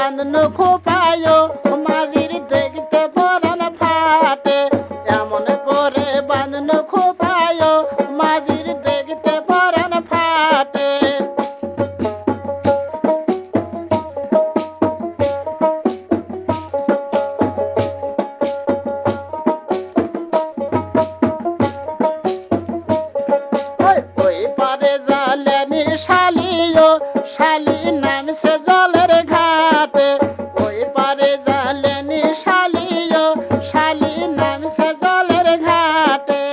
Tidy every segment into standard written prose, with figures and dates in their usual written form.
বাঁধনো খোপায় মাঝির দেখতে পরাণ ফাটে এমন করে বাঁধনো খোপায় মাঝির দেখতে পরাণ ফাটে ওই পারে জালেনি শালিও শালি নামছে জলের ঘাটে ওই পারে জালেনি শালিও শালি নামছে জলের ঘাটে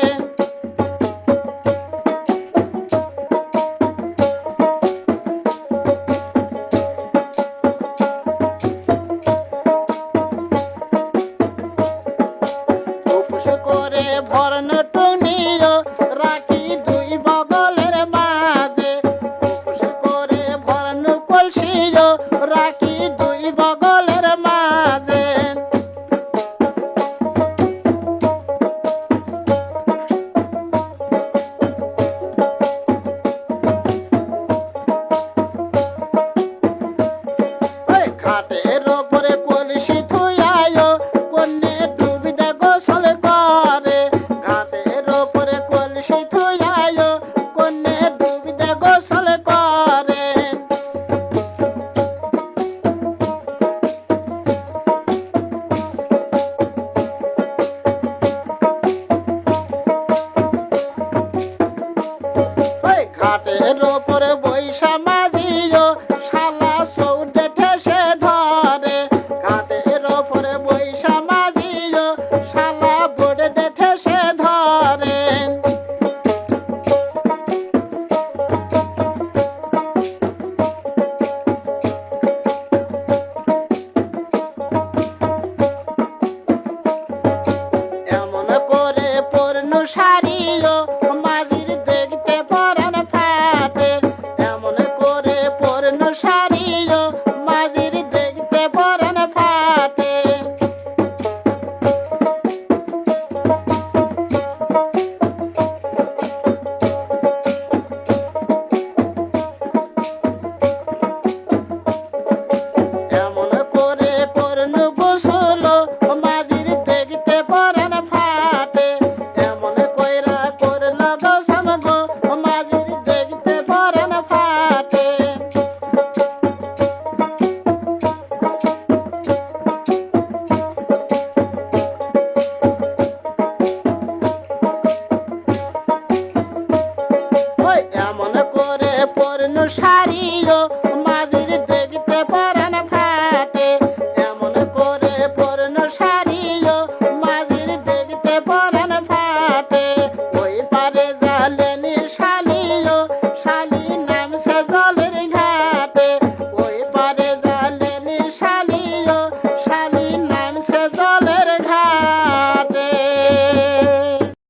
উপোস করে ভরণ টুনিও রাখি দুই বগলের মাঝে উপোস করে ভরণ কলসিও রাখি দুই বগলের মাঝে ওই ঘাটের ওপরে কলসি থুয়ায় কন্যে ডুবিতে গোসল করে ঘাটের ওপরে কলসি থুয়ায় কন্যে ডুবিতে গোসল করে ওই ঘাটের ওপরে বৈশা মাঝিও শালা সৌদে ঠেসে ধরে ঘাটের ওপরে বৈশা মাঝিও শালা বোর্ডে ঠেসে ধরে এমন করে পূর্ণ সারিও মাঝির দেখতে পরাণ ফাটে এমন করে পূর্ণ সারিও মাঝির দেখতে পরাণ ফাটে এমন করে পূর্ণ গোসল মাঝির দেখতে পরাণ ফাটে এমন কইরা করল গোসম গো মাঝির দেখতে পরাণ ফাটে ওই এমন করে পূর্ণ সারিও